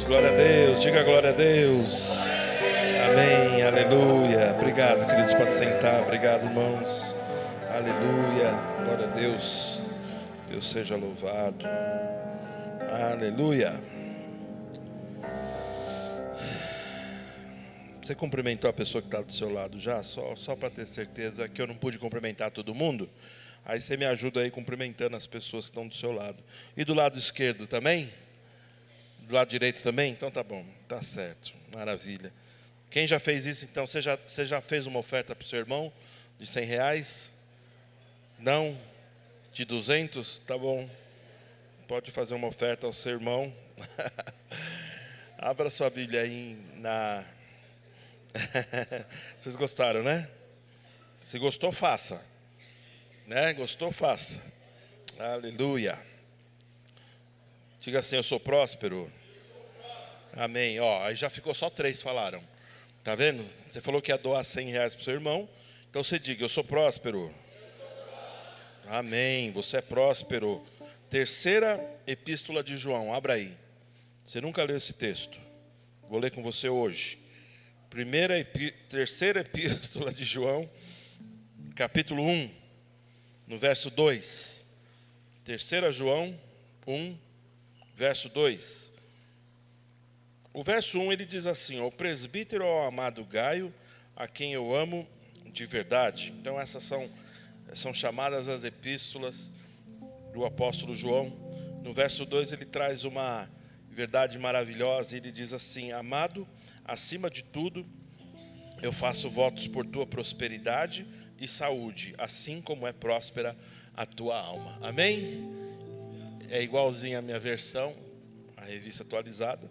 glória a Deus, diga glória a Deus. Amém, aleluia. Obrigado, queridos, pode sentar. Obrigado, irmãos. Aleluia, glória a Deus. Deus seja louvado. Aleluia. Você cumprimentou a pessoa que está do seu lado já? Só para ter certeza que eu não pude cumprimentar todo mundo. Aí você me ajuda aí cumprimentando as pessoas que estão do seu lado. E do lado esquerdo também? Do lado direito também? Então tá bom, tá certo, maravilha. Quem já fez isso então? Você já fez uma oferta para o seu irmão de R$100? Não? De 200? Tá bom. Pode fazer uma oferta ao seu irmão. Abra sua Bíblia aí na... Vocês gostaram, né? Se gostou, faça. Né? Gostou, faça. Aleluia. Diga assim, eu sou próspero. Amém. Ó, aí já ficou só 3 falaram. Tá vendo? Você falou que ia doar R$100 para o seu irmão. Então você diga, eu sou próspero. Amém. Você é próspero. Terceira epístola de João. Abra aí. Você nunca leu esse texto. Vou ler com você hoje. Terceira epístola de João, capítulo 1, no verso 2. Terceira João 1, verso 2. O verso 1 ele diz assim: o presbítero ao amado Gaio, a quem eu amo de verdade. Então essas são chamadas as epístolas do apóstolo João. No verso 2 ele traz uma verdade maravilhosa. Ele diz assim: amado, acima de tudo, eu faço votos por tua prosperidade e saúde, assim como é próspera a tua alma. Amém? É igualzinho a minha versão, a revista atualizada.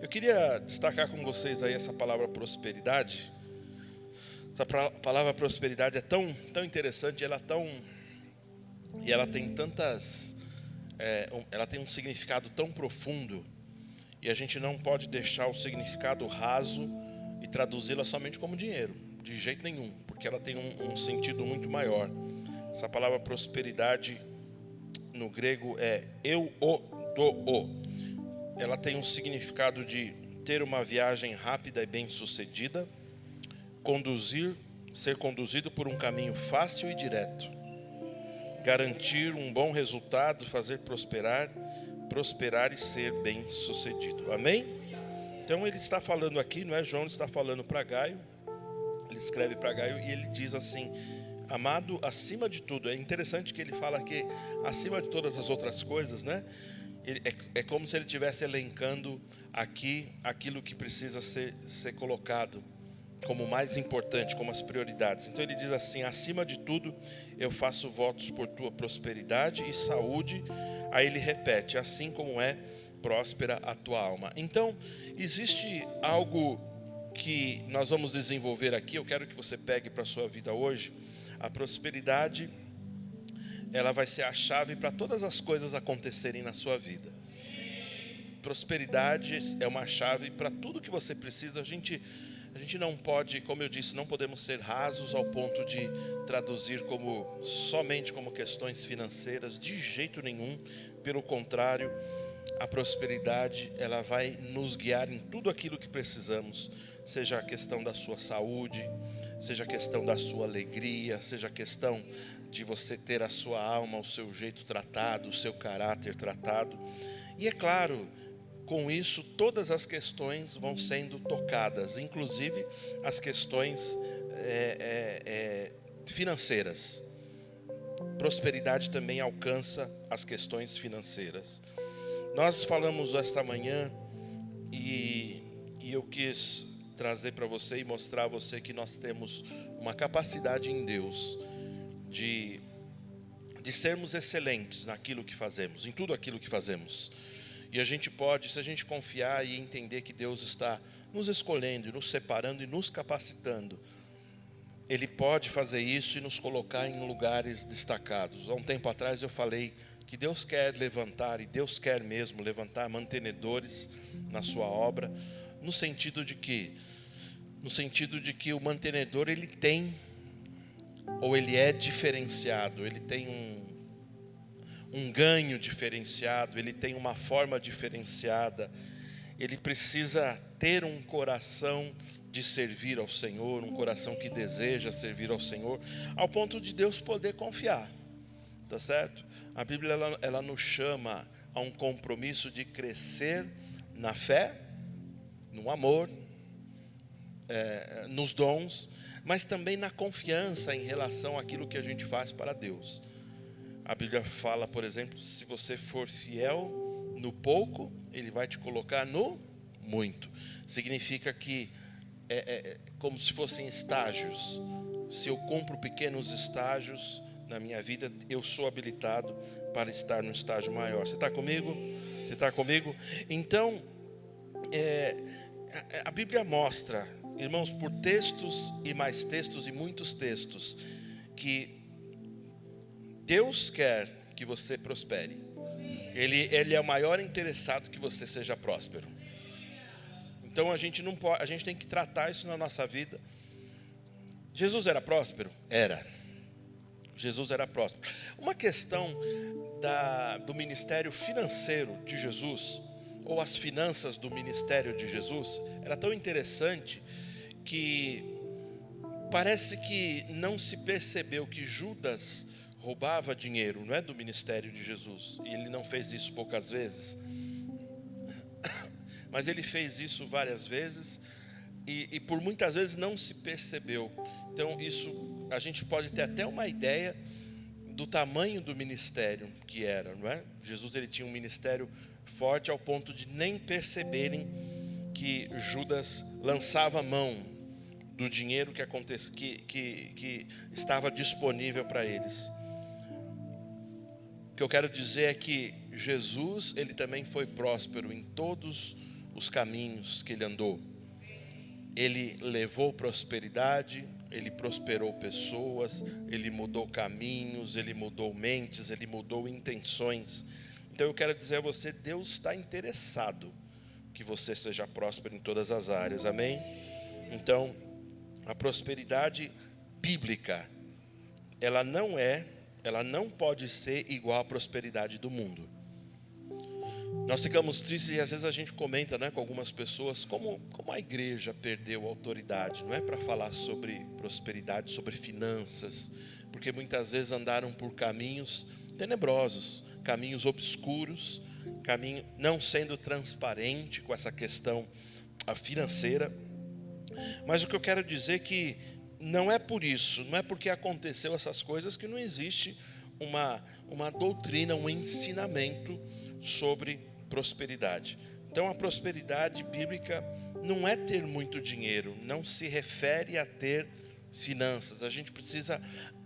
Eu queria destacar com vocês aí essa palavra prosperidade. Essa palavra prosperidade é tão interessante, ela tem tantas, ela tem um significado tão profundo, e a gente não pode deixar o significado raso e traduzi-la somente como dinheiro, de jeito nenhum, porque ela tem um sentido muito maior. Essa palavra prosperidade no grego é euodoo. Ela tem um significado de ter uma viagem rápida e bem-sucedida, ser conduzido por um caminho fácil e direto, garantir um bom resultado, fazer prosperar e ser bem-sucedido. Amém? Então ele está falando aqui, não é? João está falando para Gaio, ele escreve para Gaio e ele diz assim: amado, acima de tudo. É interessante que ele fala que acima de todas as outras coisas, né? É como se ele estivesse elencando aqui aquilo que precisa ser colocado como mais importante, como as prioridades. Então ele diz assim: acima de tudo, eu faço votos por tua prosperidade e saúde. Aí ele repete: assim como é próspera a tua alma. Então, existe algo que nós vamos desenvolver aqui. Eu quero que você pegue para a sua vida hoje. A prosperidade, ela vai ser a chave para todas as coisas acontecerem na sua vida. Prosperidade é uma chave para tudo que você precisa. A gente não pode, como eu disse, não podemos ser rasos ao ponto de traduzir somente como questões financeiras, de jeito nenhum. Pelo contrário, a prosperidade, ela vai nos guiar em tudo aquilo que precisamos, seja a questão da sua saúde, seja a questão da sua alegria, seja a questão de você ter a sua alma, o seu jeito tratado, o seu caráter tratado. E é claro, com isso, todas as questões vão sendo tocadas, inclusive as questões financeiras. Prosperidade também alcança as questões financeiras. Nós falamos esta manhã e eu quis trazer para você e mostrar a você que nós temos uma capacidade em Deus de sermos excelentes naquilo que fazemos, em tudo aquilo que fazemos. E a gente pode, se a gente confiar e entender que Deus está nos escolhendo, nos separando e nos capacitando, Ele pode fazer isso e nos colocar em lugares destacados. Há um tempo atrás eu falei que Deus quer levantar, e Deus quer mesmo levantar mantenedores na sua obra, no sentido de que o mantenedor ele tem, ou ele é diferenciado, ele tem um ganho diferenciado, ele tem uma forma diferenciada, ele precisa ter um coração de servir ao Senhor, um coração que deseja servir ao Senhor, ao ponto de Deus poder confiar, tá certo? A Bíblia ela nos chama a um compromisso de crescer na fé, no amor, nos dons, mas também na confiança em relação àquilo que a gente faz para Deus. A Bíblia fala, por exemplo, se você for fiel no pouco, Ele vai te colocar no muito. Significa que como se fossem estágios. Se eu cumpro pequenos estágios na minha vida, eu sou habilitado para estar no estágio maior. Você está comigo? Você está comigo? Então, a Bíblia mostra, irmãos, por textos e mais textos e muitos textos, que Deus quer que você prospere. Ele é o maior interessado que você seja próspero. Então a gente não pode, a gente tem que tratar isso na nossa vida. Jesus era próspero? Era. Jesus era próspero. Uma questão do ministério financeiro de Jesus, ou as finanças do ministério de Jesus, era tão interessante que parece que não se percebeu que Judas roubava dinheiro, não é, do ministério de Jesus. E ele não fez isso poucas vezes, mas ele fez isso várias vezes, e por muitas vezes não se percebeu. Então isso, a gente pode ter até uma ideia do tamanho do ministério que era, não é? Jesus, ele tinha um ministério forte ao ponto de nem perceberem que Judas lançava a mão do dinheiro que estava disponível para eles. O que eu quero dizer é que Jesus, ele também foi próspero em todos os caminhos que ele andou. Ele levou prosperidade, ele prosperou pessoas, ele mudou caminhos, ele mudou mentes, ele mudou intenções. Então eu quero dizer a você, Deus está interessado que você seja próspero em todas as áreas, amém? Então, a prosperidade bíblica, ela não pode ser igual à prosperidade do mundo. Nós ficamos tristes e às vezes a gente comenta, né, com algumas pessoas como a igreja perdeu autoridade, não é, para falar sobre prosperidade, sobre finanças, porque muitas vezes andaram por caminhos tenebrosos, caminhos obscuros, caminho não sendo transparente com essa questão financeira. Mas o que eu quero dizer é que não é por isso, não é porque aconteceu essas coisas que não existe uma doutrina, um ensinamento sobre prosperidade. Então a prosperidade bíblica não é ter muito dinheiro, não se refere a ter finanças. A gente precisa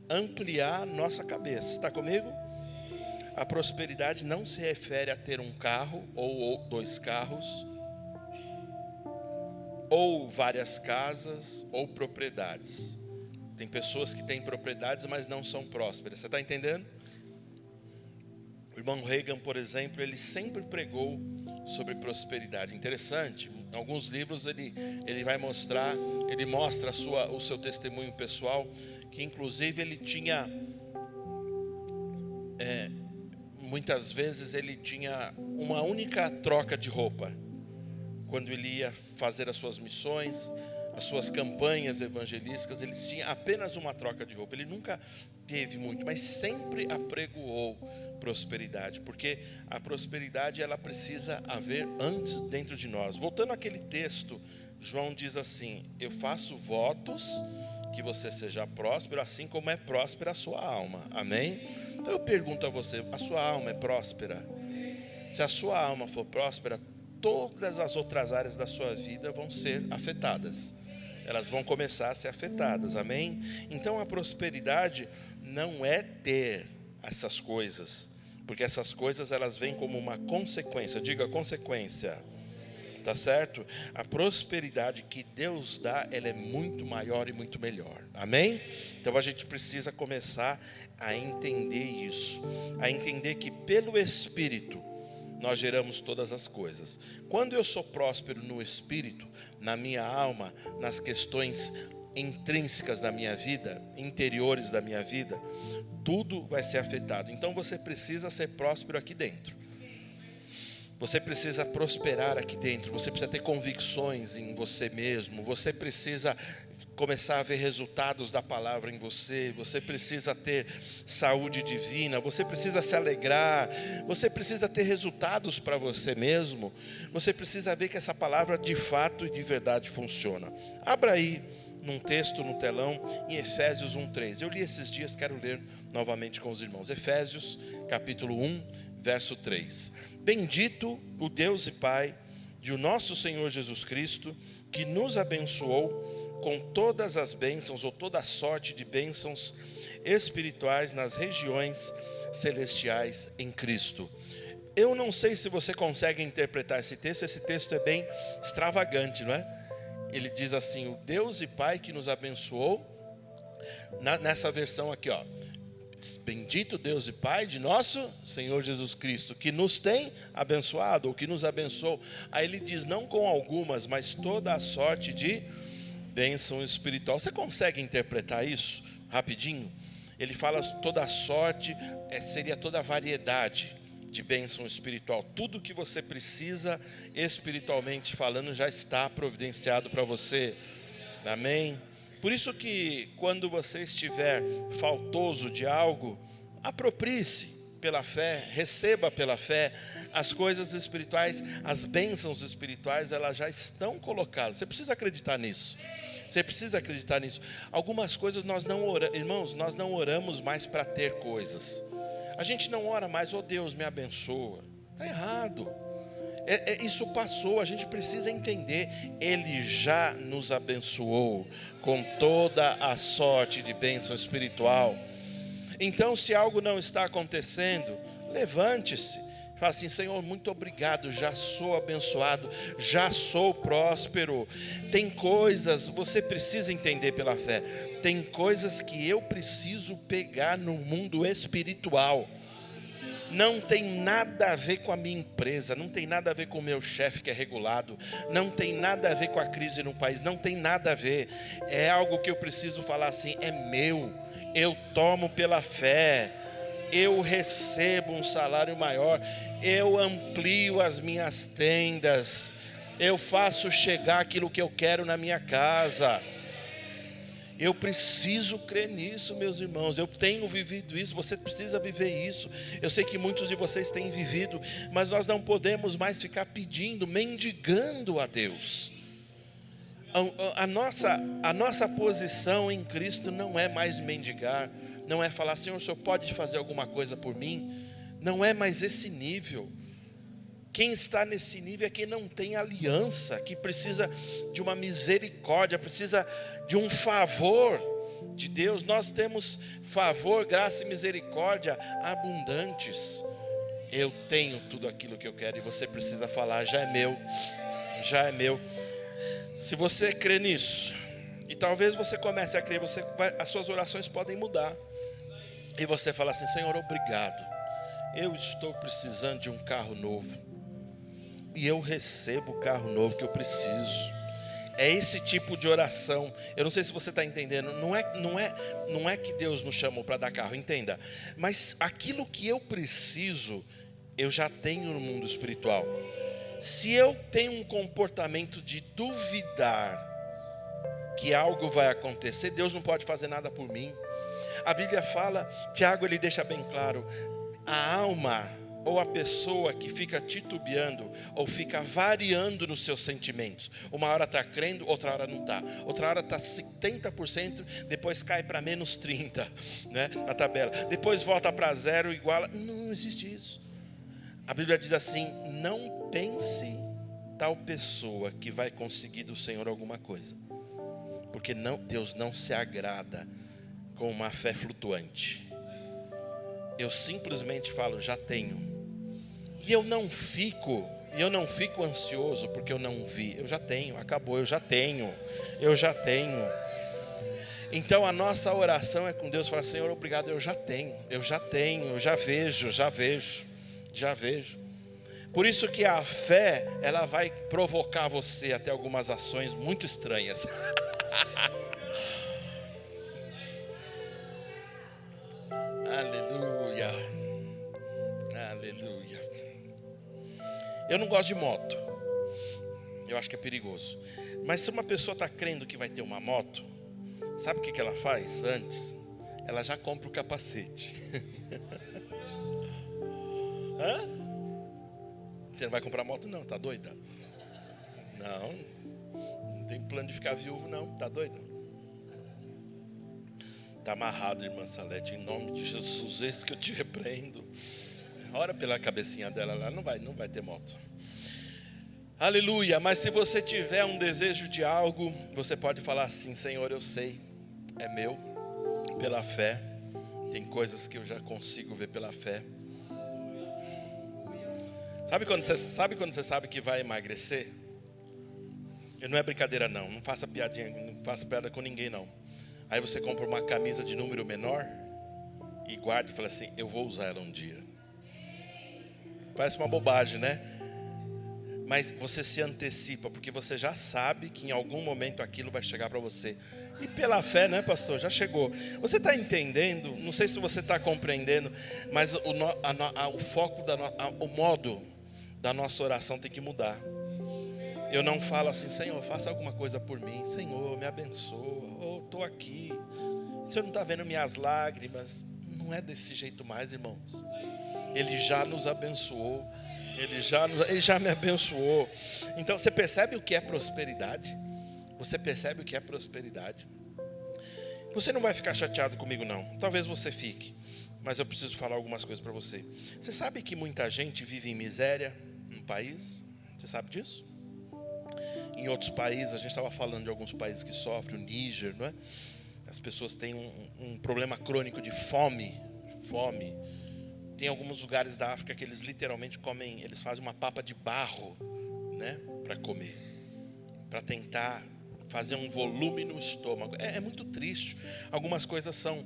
ampliar nossa cabeça. Está comigo? A prosperidade não se refere a ter um carro ou 2 carros, ou várias casas, ou propriedades. Tem pessoas que têm propriedades, mas não são prósperas. Você está entendendo? O irmão Reagan, por exemplo, ele sempre pregou sobre prosperidade. Interessante, em alguns livros ele vai mostrar, ele mostra o seu testemunho pessoal, que inclusive ele tinha, muitas vezes ele tinha uma única troca de roupa. Quando ele ia fazer as suas missões, as suas campanhas evangelísticas, ele tinha apenas uma troca de roupa. Ele nunca teve muito, mas sempre apregoou prosperidade, porque a prosperidade ela precisa haver antes dentro de nós. Voltando àquele texto, João diz assim: eu faço votos que você seja próspero, assim como é próspera a sua alma. Amém? Então eu pergunto a você, a sua alma é próspera? Se a sua alma for próspera, todas as outras áreas da sua vida vão ser afetadas. Elas vão começar a ser afetadas, amém? Então a prosperidade não é ter essas coisas, porque essas coisas elas vêm como uma consequência. Diga consequência, tá certo? A prosperidade que Deus dá, ela é muito maior e muito melhor, amém? Então a gente precisa começar a entender isso, a entender que pelo Espírito nós geramos todas as coisas. Quando eu sou próspero no Espírito, na minha alma, nas questões intrínsecas da minha vida, interiores da minha vida, tudo vai ser afetado. Então você precisa ser próspero aqui dentro. Você precisa prosperar aqui dentro, você precisa ter convicções em você mesmo, você precisa começar a ver resultados da palavra em você, você precisa ter saúde divina, você precisa se alegrar, você precisa ter resultados para você mesmo, você precisa ver que essa palavra de fato e de verdade funciona. Abra aí num texto no telão, em Efésios 1:3. Eu li esses dias, quero ler novamente com os irmãos. Efésios capítulo 1, verso 3. Bendito o Deus e Pai de o nosso Senhor Jesus Cristo, que nos abençoou com todas as bênçãos, ou toda a sorte de bênçãos espirituais nas regiões celestiais em Cristo. Eu não sei se você consegue interpretar esse texto é bem extravagante, não é? Ele diz assim, o Deus e Pai que nos abençoou, nessa versão aqui, ó. Bendito Deus e Pai de nosso Senhor Jesus Cristo, que nos tem abençoado, ou que nos abençoou. Aí ele diz, não com algumas, mas toda a sorte de bênção espiritual. Você consegue interpretar isso rapidinho? Ele fala toda a sorte, seria toda a variedade de bênção espiritual. Tudo que você precisa espiritualmente falando já está providenciado para você. Amém? Por isso que quando você estiver faltoso de algo, aproprie-se pela fé, receba pela fé. As coisas espirituais, as bênçãos espirituais, elas já estão colocadas. Você precisa acreditar nisso. Você precisa acreditar nisso. Algumas coisas nós não oramos, irmãos, nós não oramos mais para ter coisas. A gente não ora mais, oh Deus, me abençoa. Está errado. Isso passou, a gente precisa entender. Ele já nos abençoou com toda a sorte de bênção espiritual. Então, se algo não está acontecendo, levante-se. Fala assim, Senhor, muito obrigado, já sou abençoado, já sou próspero. Tem coisas, você precisa entender pela fé, tem coisas que eu preciso pegar no mundo espiritual. Não tem nada a ver com a minha empresa, não tem nada a ver com o meu chefe que é regulado, não tem nada a ver com a crise no país, não tem nada a ver. É algo que eu preciso falar assim, é meu, eu tomo pela fé, eu recebo um salário maior, eu amplio as minhas tendas, eu faço chegar aquilo que eu quero na minha casa. Eu preciso crer nisso, meus irmãos. Eu tenho vivido isso, você precisa viver isso. Eu sei que muitos de vocês têm vivido, mas nós não podemos mais ficar pedindo, mendigando a Deus. A nossa posição em Cristo não é mais mendigar, não é falar, Senhor, o Senhor pode fazer alguma coisa por mim? Não é mais esse nível. Quem está nesse nível é quem não tem aliança, que precisa de uma misericórdia, precisa de um favor de Deus. Nós temos favor, graça e misericórdia abundantes. Eu tenho tudo aquilo que eu quero e você precisa falar, já é meu, já é meu. Se você crê nisso, e talvez você comece a crer, as suas orações podem mudar. E você fala assim, Senhor, obrigado. Eu estou precisando de um carro novo. E eu recebo o carro novo que eu preciso. É esse tipo de oração. Eu não sei se você está entendendo. Não é que Deus nos chamou para dar carro, entenda. Mas aquilo que eu preciso, eu já tenho no mundo espiritual. Se eu tenho um comportamento de duvidar que algo vai acontecer, Deus não pode fazer nada por mim. A Bíblia fala, Tiago ele deixa bem claro, a alma ou a pessoa que fica titubeando ou fica variando nos seus sentimentos. Uma hora está crendo, outra hora não está. Outra hora está 70%, depois cai para menos 30%, né, na tabela. Depois volta para zero, iguala. Não existe isso. A Bíblia diz assim, não pense tal pessoa que vai conseguir do Senhor alguma coisa. Porque Deus não se agrada com uma fé flutuante. Eu simplesmente falo, já tenho. E eu não fico ansioso porque eu não vi. Eu já tenho, acabou, eu já tenho. Então a nossa oração é com Deus, falar, Senhor, obrigado, eu já tenho, eu já vejo. Por isso que a fé, ela vai provocar você até algumas ações muito estranhas. Aleluia. Eu não gosto de moto. Eu acho que é perigoso. Mas se uma pessoa está crendo que vai ter uma moto, sabe o que ela faz antes? Ela já compra o capacete. Hã? Você não vai comprar moto não, tá doida? Não tem plano de ficar viúvo não, tá doida? Tá amarrado, irmã Salete, em nome de Jesus, esse que eu te repreendo. Ora pela cabecinha dela lá, não vai ter moto. Aleluia, mas se você tiver um desejo de algo, você pode falar assim: Senhor, eu sei, é meu, pela fé. Tem coisas que eu já consigo ver pela fé. Sabe quando você sabe que vai emagrecer? E não é brincadeira não, não faça piadinha, não faça piada com ninguém não. Aí você compra uma camisa de número menor e guarda e fala assim: eu vou usar ela um dia. Parece uma bobagem, né? Mas você se antecipa, porque você já sabe que em algum momento aquilo vai chegar para você. E pela fé, né, pastor? Já chegou. Você está entendendo? Não sei se você está compreendendo, mas o foco, o modo da nossa oração tem que mudar. Eu não falo assim: Senhor, faça alguma coisa por mim. Senhor, me abençoa. Estou aqui. O Senhor não está vendo minhas lágrimas. Não é desse jeito mais, irmãos. Ele já nos abençoou. Ele já me abençoou. Então você percebe o que é prosperidade? Você percebe o que é prosperidade? Você não vai ficar chateado comigo não. Talvez você fique, mas eu preciso falar algumas coisas para você. Você sabe que muita gente vive em miséria no país? Você sabe disso? Em outros países, a gente estava falando de alguns países que sofrem, o Níger, não é? As pessoas têm um problema crônico de fome. Tem alguns lugares da África que eles literalmente comem, eles fazem uma papa de barro, né, para comer, para tentar fazer um volume no estômago. É muito triste. Algumas coisas são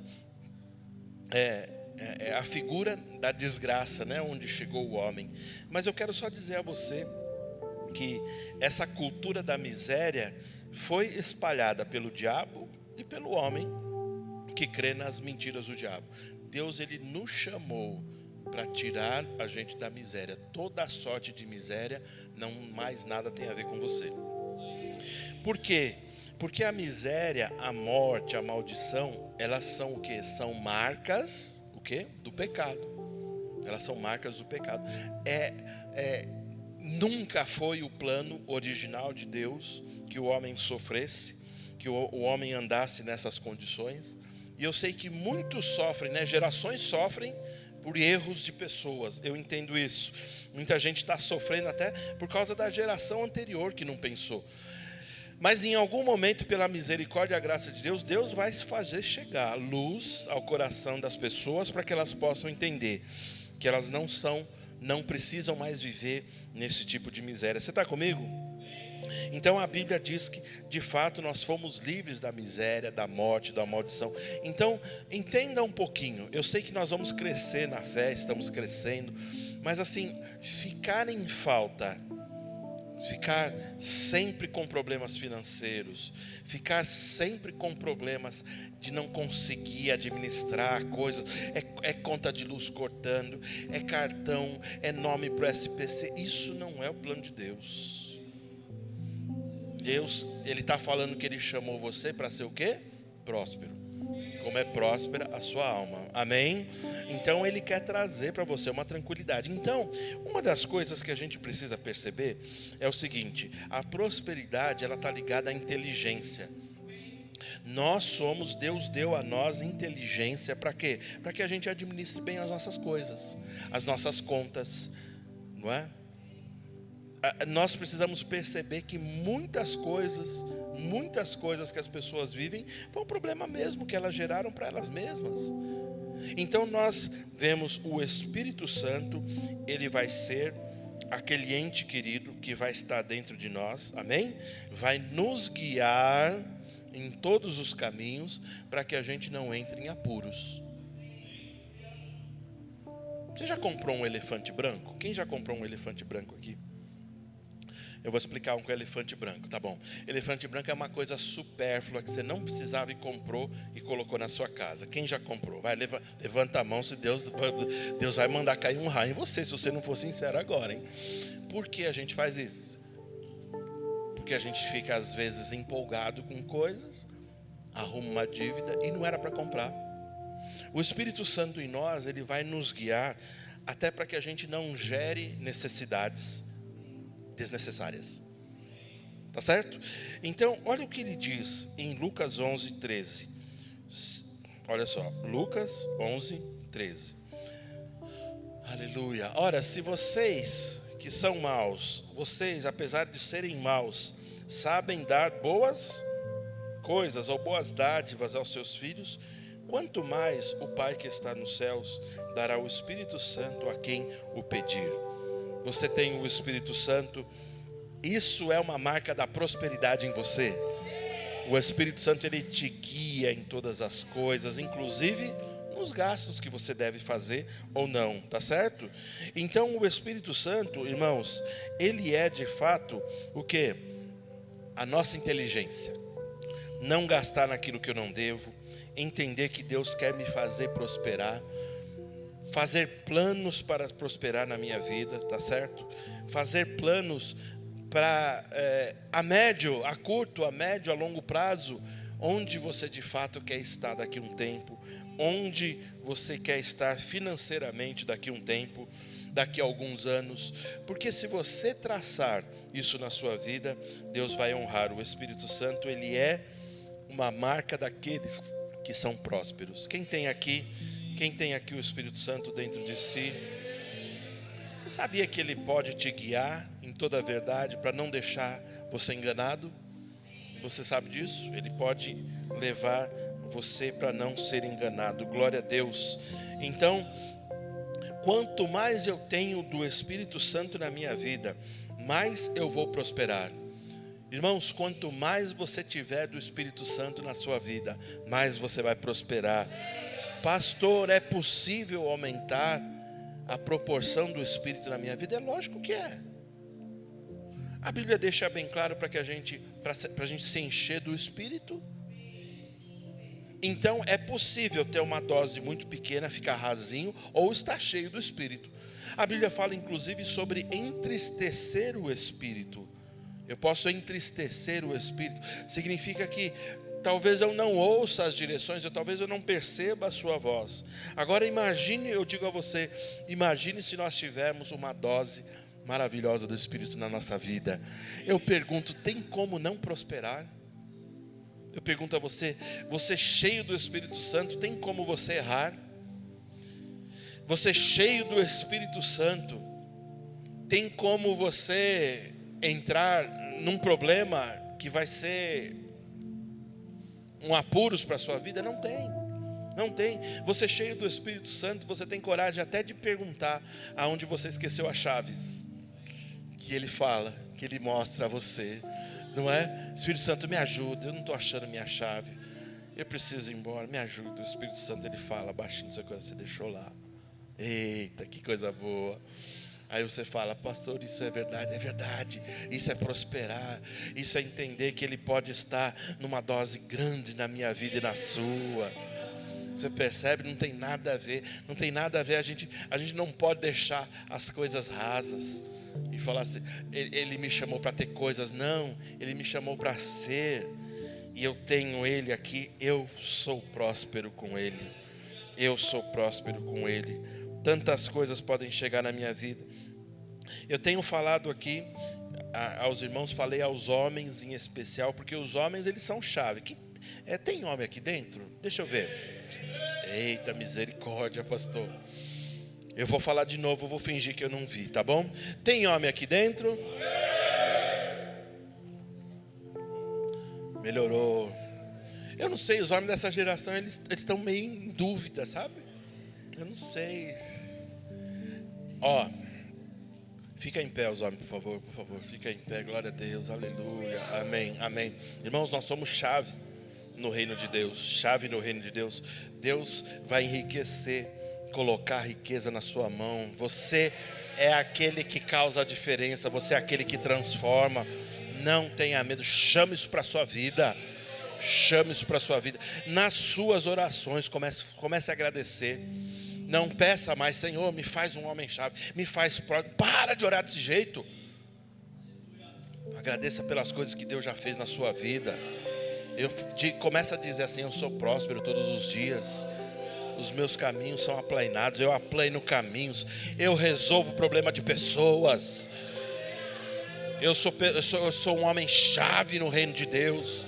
a figura da desgraça, né, onde chegou o homem. Mas eu quero só dizer a você que essa cultura da miséria foi espalhada pelo diabo e pelo homem que crê nas mentiras do diabo. Deus, ele nos chamou para tirar a gente da miséria. Toda a sorte de miséria, não mais nada tem a ver com você. Por quê? Porque a miséria, a morte, a maldição, elas são o quê? São marcas, o quê? Do pecado. Elas são marcas do pecado. Nunca foi o plano original de Deus que o homem sofresse, que o homem andasse nessas condições. E eu sei que muitos sofrem, né? Gerações sofrem por erros de pessoas. Eu entendo isso. Muita gente está sofrendo até por causa da geração anterior que não pensou. Mas em algum momento, pela misericórdia e a graça de Deus, Deus vai fazer chegar luz ao coração das pessoas para que elas possam entender que elas não precisam mais viver nesse tipo de miséria. Você está comigo? Então a Bíblia diz que de fato nós fomos livres da miséria, da morte, da maldição. Então entenda um pouquinho. Eu sei que nós vamos crescer na fé, estamos crescendo, mas assim, ficar em falta, ficar sempre com problemas financeiros, ficar sempre com problemas de não conseguir administrar coisas, é conta de luz cortando, é cartão, é nome para o SPC, isso não é o plano de Deus. Deus, ele está falando que ele chamou você para ser o quê? Próspero. Como é próspera a sua alma. Amém? Então ele quer trazer para você uma tranquilidade. Então, uma das coisas que a gente precisa perceber é o seguinte: a prosperidade, ela está ligada à inteligência. Nós somos, Deus deu a nós inteligência para quê? Para que a gente administre bem as nossas coisas, as nossas contas, não é? Nós precisamos perceber que muitas coisas que as pessoas vivem foi um problema mesmo que elas geraram para elas mesmas. Então nós vemos o Espírito Santo, ele vai ser aquele ente querido que vai estar dentro de nós, amém? Vai nos guiar em todos os caminhos para que a gente não entre em apuros. Você já comprou um elefante branco? Quem já comprou um elefante branco aqui? Eu vou explicar um com elefante branco, tá bom? Elefante branco é uma coisa supérflua que você não precisava e comprou e colocou na sua casa. Quem já comprou? Vai, levanta a mão, se Deus vai mandar cair um raio em você, se você não for sincero agora, hein? Por que a gente faz isso? Porque a gente fica às vezes empolgado com coisas, arruma uma dívida e não era para comprar. O Espírito Santo em nós, ele vai nos guiar até para que a gente não gere necessidades desnecessárias. Tá certo? Então, olha o que ele diz em Lucas 11:13. Olha só, Lucas 11:13. Aleluia. Ora, se vocês que são maus, vocês, apesar de serem maus, sabem dar boas coisas ou boas dádivas aos seus filhos, quanto mais o Pai que está nos céus dará o Espírito Santo a quem o pedir. Você tem o Espírito Santo, isso é uma marca da prosperidade em você. O Espírito Santo, ele te guia em todas as coisas, inclusive nos gastos que você deve fazer ou não, tá certo? Então o Espírito Santo, irmãos, ele é de fato o quê? A nossa inteligência. Não gastar naquilo que eu não devo, entender que Deus quer me fazer prosperar, fazer planos para prosperar na minha vida, tá certo? Fazer planos para a médio, a curto, a médio, a longo prazo, onde você de fato quer estar daqui a um tempo, onde você quer estar financeiramente daqui a um tempo, daqui a alguns anos, porque se você traçar isso na sua vida, Deus vai honrar. O Espírito Santo, ele é uma marca daqueles que são prósperos. Quem tem aqui o Espírito Santo dentro de si? Você sabia que ele pode te guiar em toda a verdade para não deixar você enganado? Você sabe disso? Ele pode levar você para não ser enganado. Glória a Deus. Então, quanto mais eu tenho do Espírito Santo na minha vida, mais eu vou prosperar. Irmãos, quanto mais você tiver do Espírito Santo na sua vida, mais você vai prosperar. Pastor, é possível aumentar a proporção do Espírito na minha vida? É lógico que é. A Bíblia deixa bem claro para a gente se encher do Espírito. Então é possível ter uma dose muito pequena, ficar rasinho, ou estar cheio do Espírito. A Bíblia fala inclusive sobre entristecer o Espírito. Eu posso entristecer o Espírito. Significa que talvez eu não ouça as direções, talvez eu não perceba a sua voz. Agora imagine, eu digo a você, imagine se nós tivermos uma dose maravilhosa do Espírito na nossa vida. Eu pergunto, tem como não prosperar? Eu pergunto a você, você cheio do Espírito Santo, tem como você errar? Você cheio do Espírito Santo, tem como você entrar num problema que vai ser um apuros para a sua vida? Não tem. Não tem. Você cheio do Espírito Santo, você tem coragem até de perguntar aonde você esqueceu as chaves. Que ele fala, que ele mostra a você. Não é? Espírito Santo, me ajuda, eu não estou achando minha chave. Eu preciso ir embora, me ajuda. O Espírito Santo, ele fala baixinho no seu coração, você deixou lá. Eita, que coisa boa. Aí você fala, pastor, isso é verdade, isso é prosperar, isso é entender que ele pode estar numa dose grande na minha vida e na sua. Você percebe? Não tem nada a ver, a gente não pode deixar as coisas rasas e falar assim, ele me chamou para ter coisas. Não, ele me chamou para ser, e eu tenho ele aqui, eu sou próspero com ele, tantas coisas podem chegar na minha vida. Eu tenho falado aqui aos irmãos, falei aos homens em especial, porque os homens, eles são chave. Tem homem aqui dentro? Deixa eu ver. Eita, misericórdia, pastor. Eu vou falar de novo, eu vou fingir que eu não vi, tá bom? Tem homem aqui dentro? Melhorou. Eu não sei, os homens dessa geração, eles estão meio em dúvida, sabe? Eu não sei. Fica em pé os homens, por favor, fica em pé, glória a Deus, aleluia, amém. Irmãos, nós somos chave no reino de Deus, Deus vai enriquecer colocar a riqueza na sua mão. Você é aquele que causa a diferença, você é aquele que transforma. Não tenha medo, chame isso para a sua vida. Chame isso para a sua vida. Nas suas orações, comece a agradecer. Não peça mais, Senhor, me faz um homem-chave, me faz próximo. Para de orar desse jeito. Agradeça pelas coisas que Deus já fez na sua vida. Começa a dizer assim: eu sou próspero todos os dias. Os meus caminhos são aplainados. Eu aplaino caminhos. Eu resolvo o problema de pessoas. Eu sou um homem-chave no reino de Deus.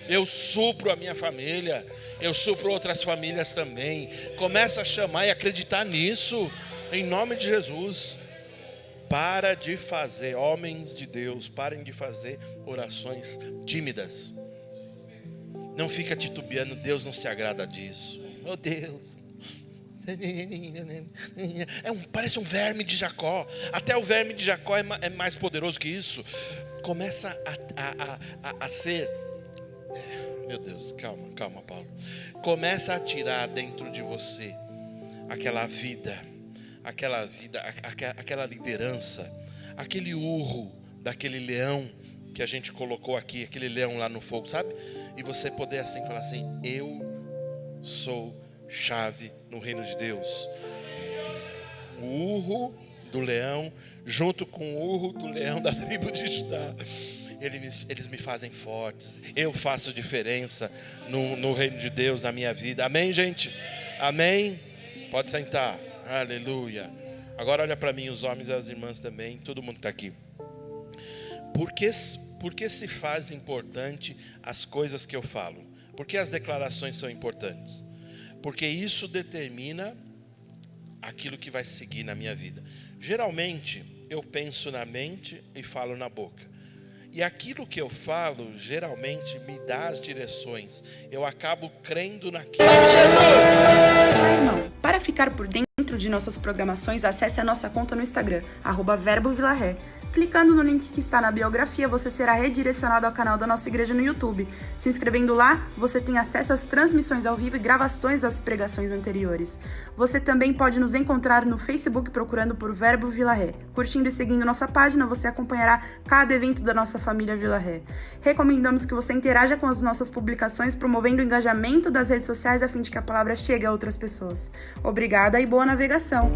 Eu supro a minha família. Eu supro outras famílias também. Começa a chamar e acreditar nisso. Em nome de Jesus. Para de fazer, homens de Deus, parem de fazer orações tímidas. Não fica titubeando, Deus não se agrada disso. Oh Deus, parece um verme de Jacó. Até o verme de Jacó é mais poderoso que isso. Começa a ser... Meu Deus, calma Paulo. Começa a tirar dentro de você aquela vida, aquela liderança, aquele urro daquele leão que a gente colocou aqui, aquele leão lá no fogo, sabe? E você poder assim falar assim: eu sou chave no reino de Deus. O urro do leão junto com o urro do leão da tribo de Judá, eles me fazem fortes. Eu faço diferença no reino de Deus, na minha vida. Amém, gente? Amém? Pode sentar. Aleluia. Agora olha para mim, os homens e as irmãs também, todo mundo está aqui. Por que se faz importante as coisas que eu falo? Por que as declarações são importantes? Porque isso determina aquilo que vai seguir na minha vida. Geralmente, eu penso na mente e falo na boca. E aquilo que eu falo, geralmente, me dá as direções. Eu acabo crendo naquilo. Jesus! Olá, irmão. Para ficar por dentro de nossas programações, acesse a nossa conta no Instagram, @verbovilaré. Clicando no link que está na biografia, você será redirecionado ao canal da nossa igreja no YouTube. Se inscrevendo lá, você tem acesso às transmissões ao vivo e gravações das pregações anteriores. Você também pode nos encontrar no Facebook procurando por Verbo Vila Ré. Curtindo e seguindo nossa página, você acompanhará cada evento da nossa família Vila Ré. Recomendamos que você interaja com as nossas publicações, promovendo o engajamento das redes sociais a fim de que a palavra chegue a outras pessoas. Obrigada e boa navegação!